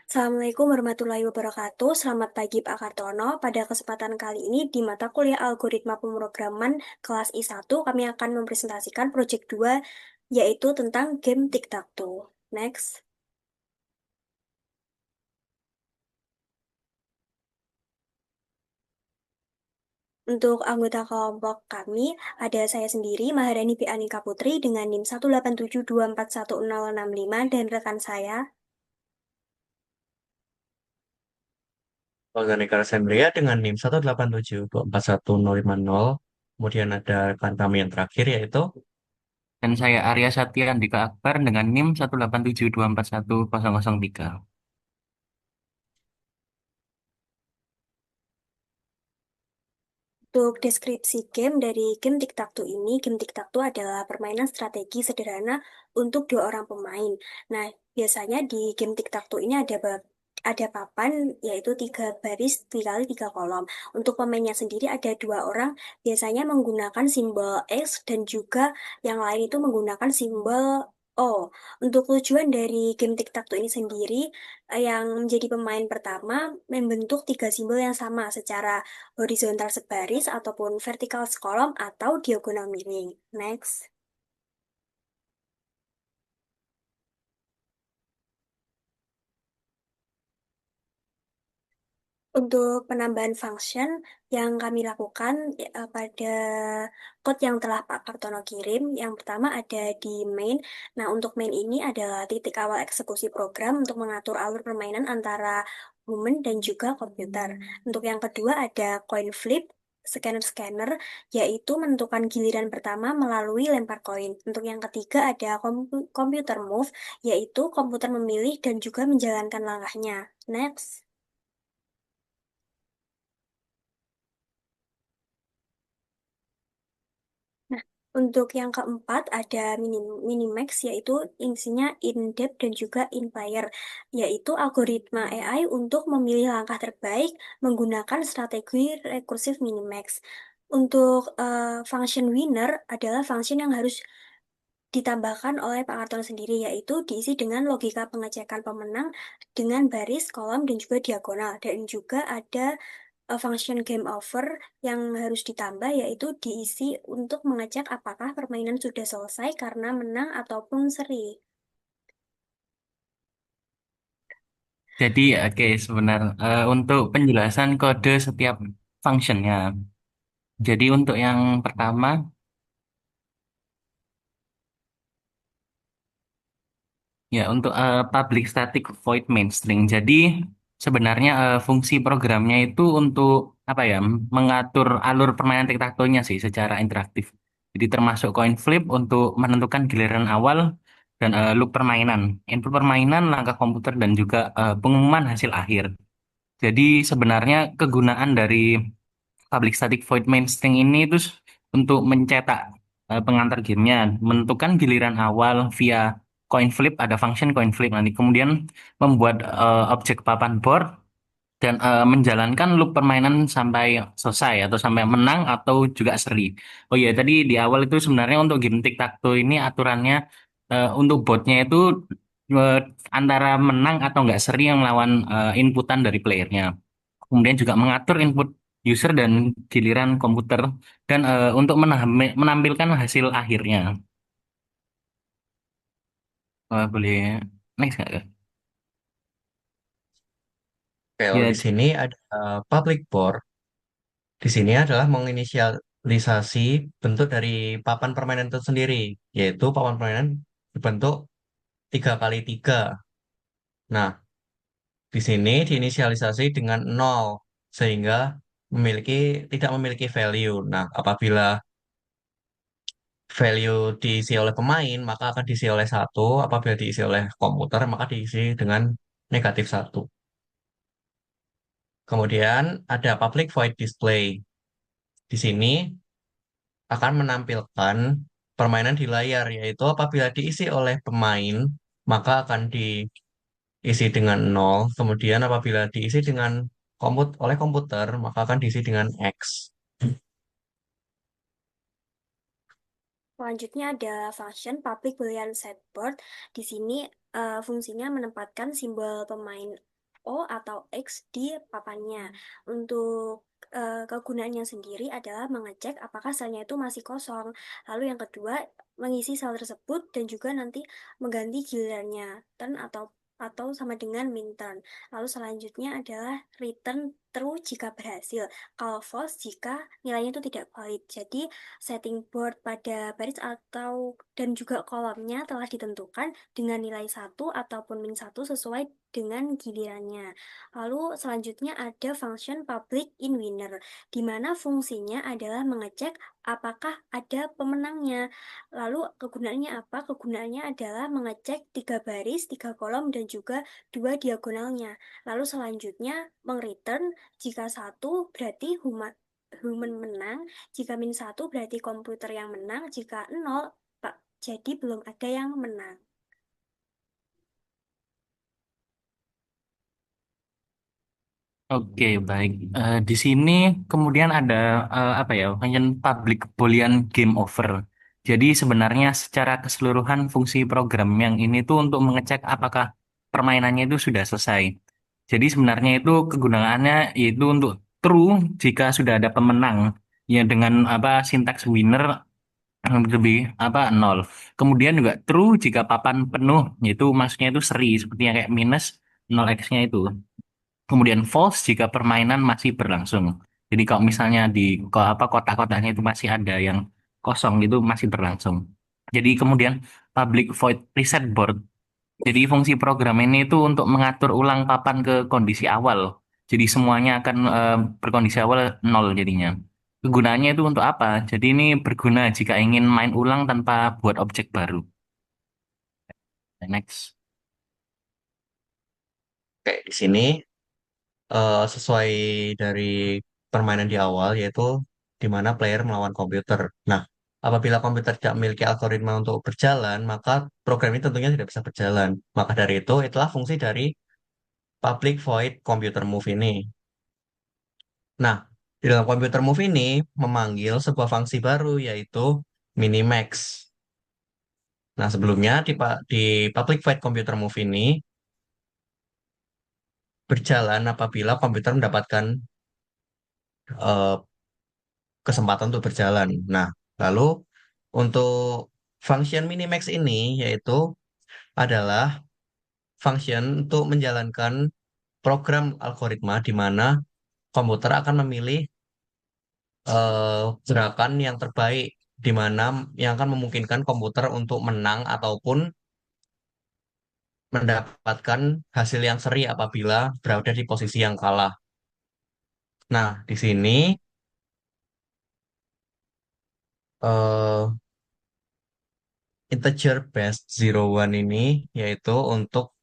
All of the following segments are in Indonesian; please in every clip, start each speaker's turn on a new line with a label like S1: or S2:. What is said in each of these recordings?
S1: Assalamualaikum warahmatullahi wabarakatuh. Selamat pagi Pak Kartono. Pada kesempatan kali ini di mata kuliah Algoritma Pemrograman kelas I1 kami akan mempresentasikan proyek 2 yaitu tentang game Tic-Tac-Toe. Next. Untuk anggota kelompok kami ada saya sendiri Maharani B. Anika Putri dengan NIM 187241065 dan rekan saya.
S2: Organik Alexandria dengan NIM 187241050. Kemudian ada rekan kami yang terakhir yaitu
S3: Dan saya Arya Satya Andika Akbar dengan NIM 187241003.
S1: Untuk deskripsi game dari game Tic-Tac-Toe ini, game Tic-Tac-Toe adalah permainan strategi sederhana untuk dua orang pemain. Nah, biasanya di game Tic-Tac-Toe ini ada papan, yaitu tiga baris dikali tiga kolom. Untuk pemainnya sendiri ada dua orang, biasanya menggunakan simbol X dan juga yang lain itu menggunakan simbol O. Untuk tujuan dari game Tic-Tac-Toe ini sendiri, yang menjadi pemain pertama membentuk tiga simbol yang sama secara horizontal sebaris ataupun vertikal sekolom atau diagonal miring. Next. Untuk penambahan function yang kami lakukan pada code yang telah Pak Kartono kirim, yang pertama ada di main. Nah, untuk main ini adalah titik awal eksekusi program untuk mengatur alur permainan antara human dan juga komputer. Untuk yang kedua ada coin flip, scanner-scanner, yaitu menentukan giliran pertama melalui lempar koin. Untuk yang ketiga ada computer move, yaitu komputer memilih dan juga menjalankan langkahnya. Next. Nah, untuk yang keempat ada Minimax, yaitu isinya in-depth dan juga in-player, yaitu algoritma AI untuk memilih langkah terbaik menggunakan strategi rekursif Minimax. Untuk function winner adalah function yang harus ditambahkan oleh Pak Kartono sendiri, yaitu diisi dengan logika pengecekan pemenang dengan baris, kolom, dan juga diagonal. Dan juga ada function game over yang harus ditambah yaitu diisi untuk mengecek apakah permainan sudah selesai karena menang ataupun seri.
S3: Jadi, oke, untuk penjelasan kode setiap functionnya. Jadi untuk yang pertama, ya untuk public static void main string. Jadi sebenarnya fungsi programnya itu untuk apa ya, mengatur alur permainan tic-tac-toe-nya sih secara interaktif. Jadi termasuk coin flip untuk menentukan giliran awal dan loop permainan, input permainan, langkah komputer dan juga pengumuman hasil akhir. Jadi sebenarnya kegunaan dari public static void main string ini itu untuk mencetak pengantar gamenya, menentukan giliran awal via coin flip, ada function coin flip nanti, kemudian membuat objek papan board dan menjalankan loop permainan sampai selesai atau sampai menang atau juga seri. Oh iya, tadi di awal itu sebenarnya untuk game tic-tac-toe ini aturannya untuk botnya itu eh, antara menang atau nggak seri yang melawan inputan dari playernya. Kemudian juga mengatur input user dan giliran komputer dan untuk menampilkan hasil akhirnya. Boleh next nggak, Kak?
S2: kalau
S3: Ya,
S2: di sini ada public board. Di sini adalah menginisialisasi bentuk dari papan permainan itu sendiri, yaitu papan permainan dibentuk 3x3. Nah, di sini diinisialisasi dengan 0 sehingga tidak memiliki value. Nah, apabila value diisi oleh pemain, maka akan diisi oleh satu. Apabila diisi oleh komputer, maka diisi dengan negatif satu. Kemudian ada public void display. Di sini akan menampilkan permainan di layar, yaitu apabila diisi oleh pemain, maka akan diisi dengan nol. Kemudian apabila diisi oleh komputer, maka akan diisi dengan X.
S1: Selanjutnya ada function public boolean setboard. Di sini fungsinya menempatkan simbol pemain O atau X di papannya. Untuk kegunaannya sendiri adalah mengecek apakah selnya itu masih kosong. Lalu yang kedua, mengisi sel tersebut dan juga nanti mengganti gilirannya, turn atau sama dengan min turn. Lalu selanjutnya adalah return true jika berhasil, kalau false jika nilainya itu tidak valid. Jadi setting board pada baris atau dan juga kolomnya telah ditentukan dengan nilai satu ataupun min satu sesuai dengan gilirannya. Lalu selanjutnya ada function public in winner, di mana fungsinya adalah mengecek apakah ada pemenangnya. Lalu kegunaannya apa? Kegunaannya adalah mengecek tiga baris, tiga kolom, dan juga dua diagonalnya. Lalu selanjutnya mengreturn jika satu berarti human menang, jika min satu berarti komputer yang menang, jika nol, Pak, jadi belum ada yang menang.
S3: Oke, baik. Di sini kemudian ada apa ya, function public Boolean game over. Jadi sebenarnya secara keseluruhan fungsi program yang ini tuh untuk mengecek apakah permainannya itu sudah selesai. Jadi sebenarnya itu kegunaannya yaitu untuk true jika sudah ada pemenang, ya dengan apa sintaks winner lebih apa nol. Kemudian juga true jika papan penuh, yaitu maksudnya itu seri seperti yang kayak minus nol x-nya itu. Kemudian false jika permainan masih berlangsung. Jadi kalau misalnya di apa kotak-kotaknya itu masih ada yang kosong itu masih berlangsung. Jadi kemudian public void reset board. Jadi fungsi program ini itu untuk mengatur ulang papan ke kondisi awal. Jadi semuanya akan berkondisi awal nol jadinya. Kegunaannya itu untuk apa? Jadi ini berguna jika ingin main ulang tanpa buat objek baru. Next.
S2: Kayak di sini sesuai dari permainan di awal, yaitu di mana player melawan komputer. Nah, apabila komputer tidak memiliki algoritma untuk berjalan, maka program ini tentunya tidak bisa berjalan. Maka dari itu, itulah fungsi dari public void computer move ini. Nah, di dalam computer move ini memanggil sebuah fungsi baru, yaitu minimax. Nah, sebelumnya di public void computer move ini berjalan apabila komputer mendapatkan eh, kesempatan untuk berjalan. Nah, lalu untuk function minimax ini yaitu adalah function untuk menjalankan program algoritma di mana komputer akan memilih gerakan yang terbaik di mana yang akan memungkinkan komputer untuk menang ataupun mendapatkan hasil yang seri apabila berada di posisi yang kalah. Nah, di sini eh, integer based zero one ini yaitu untuk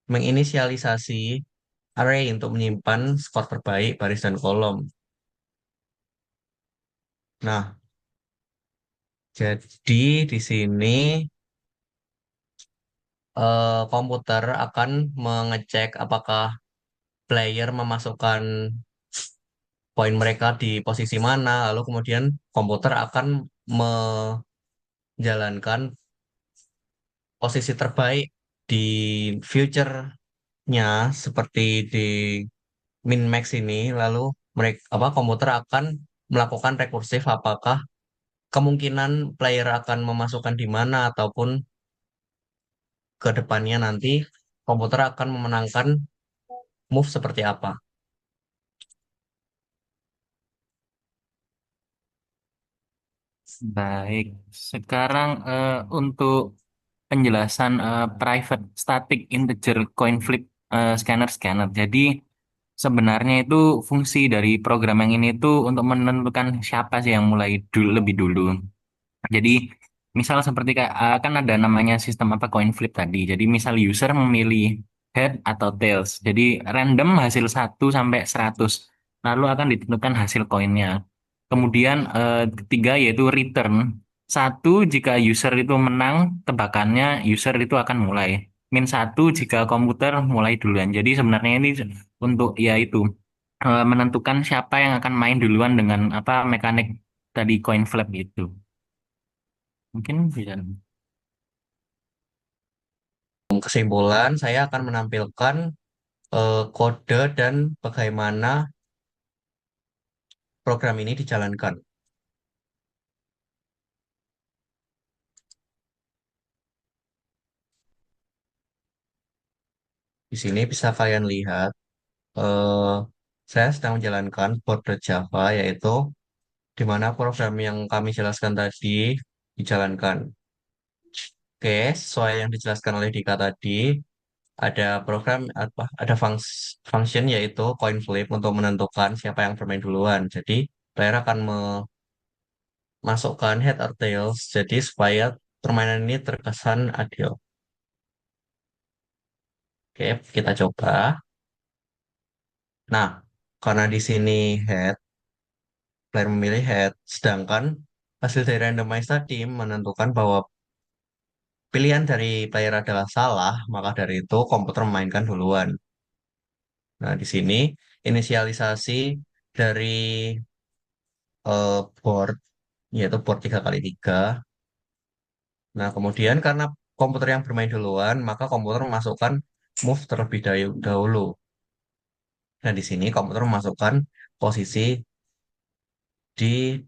S2: menginisialisasi array untuk menyimpan skor terbaik baris dan kolom. Nah, jadi di sini komputer akan mengecek apakah player memasukkan poin mereka di posisi mana, lalu kemudian komputer akan menjalankan posisi terbaik di future-nya seperti di min max ini, lalu mereka apa komputer akan melakukan rekursif apakah kemungkinan player akan memasukkan di mana ataupun ke depannya nanti komputer akan memenangkan move seperti apa.
S3: Baik, sekarang untuk penjelasan private static integer coin flip scanner. Jadi sebenarnya itu fungsi dari program yang ini tuh untuk menentukan siapa sih yang mulai dulu lebih dulu. Jadi misal seperti kayak kan ada namanya sistem apa coin flip tadi. Jadi misal user memilih head atau tails. Jadi random hasil 1 sampai 100. Lalu akan ditentukan hasil koinnya. Kemudian ketiga yaitu return. Satu jika user itu menang, tebakannya user itu akan mulai. Min satu jika komputer mulai duluan. Jadi sebenarnya ini untuk ya itu menentukan siapa yang akan main duluan dengan apa mekanik tadi coin flip itu. Mungkin bisa.
S2: Kesimpulan, saya akan menampilkan kode dan bagaimana program ini dijalankan. Di sini bisa kalian lihat, eh, saya sedang menjalankan Board.java, yaitu di mana program yang kami jelaskan tadi dijalankan. Oke, sesuai yang dijelaskan oleh Dika tadi, ada program apa? Ada function yaitu coin flip untuk menentukan siapa yang bermain duluan. Jadi player akan memasukkan head or tails, jadi supaya permainan ini terkesan adil. Oke, kita coba. Nah, karena di sini head, player memilih head, sedangkan hasil dari randomize tadi menentukan bahwa pilihan dari player adalah salah, maka dari itu komputer memainkan duluan. Nah, di sini inisialisasi dari board, yaitu board 3x3. Nah, kemudian karena komputer yang bermain duluan, maka komputer memasukkan move terlebih dahulu. Nah, di sini komputer memasukkan posisi di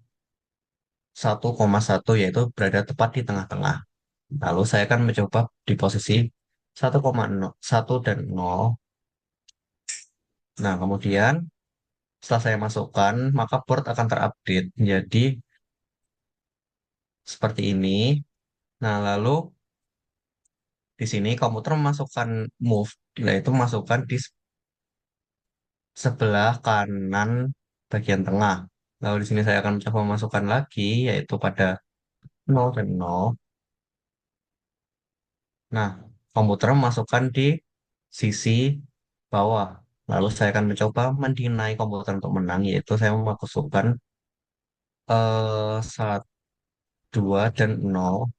S2: 1,1, yaitu berada tepat di tengah-tengah. Lalu saya akan mencoba di posisi 1,1 dan 0. Nah, kemudian setelah saya masukkan, maka board akan terupdate menjadi seperti ini. Nah, lalu di sini komputer memasukkan move, yaitu masukkan di sebelah kanan bagian tengah. Lalu di sini saya akan mencoba memasukkan lagi, yaitu pada 0 dan 0. Nah, komputer memasukkan di sisi bawah. Lalu saya akan mencoba mendinai komputer untuk menang, yaitu saya memasukkan 1, 2, dan 0.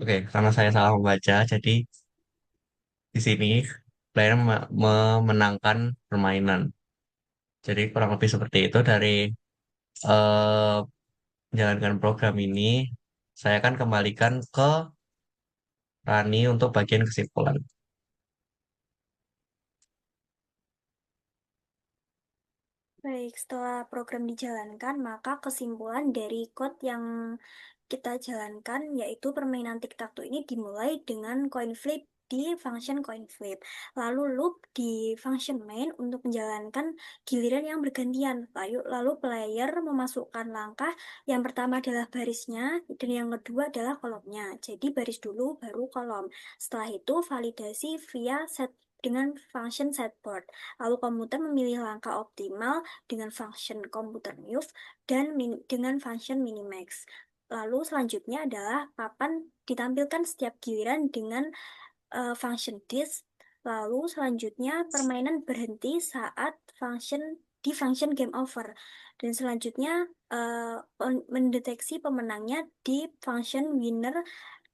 S2: Oke, karena saya salah membaca, jadi di sini player memenangkan permainan. Jadi kurang lebih seperti itu dari eh, menjalankan program ini. Saya akan kembalikan ke Rani untuk bagian kesimpulan.
S1: Baik, setelah program dijalankan, maka kesimpulan dari code yang kita jalankan yaitu permainan tic-tac-toe ini dimulai dengan coin flip di function coin flip. Lalu loop di function main untuk menjalankan giliran yang bergantian. Lalu player memasukkan langkah yang pertama adalah barisnya dan yang kedua adalah kolomnya. Jadi baris dulu baru kolom. Setelah itu validasi via set dengan function setboard. Lalu komputer memilih langkah optimal dengan function computer move dan dengan function minimax. Lalu selanjutnya adalah papan ditampilkan setiap giliran dengan function this. Lalu selanjutnya permainan berhenti saat di function game over. Dan selanjutnya mendeteksi pemenangnya di function winner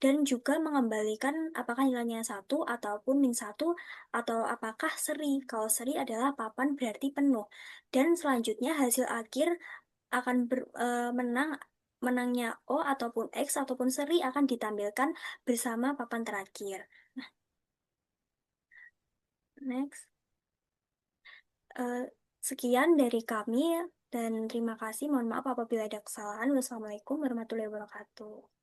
S1: dan juga mengembalikan apakah nilainya satu ataupun min satu atau apakah seri. Kalau seri adalah papan berarti penuh. Dan selanjutnya hasil akhir akan menang menangnya O ataupun X ataupun seri akan ditampilkan bersama papan terakhir. Next. Eh, Sekian dari kami dan terima kasih. Mohon maaf apabila ada kesalahan. Wassalamualaikum warahmatullahi wabarakatuh.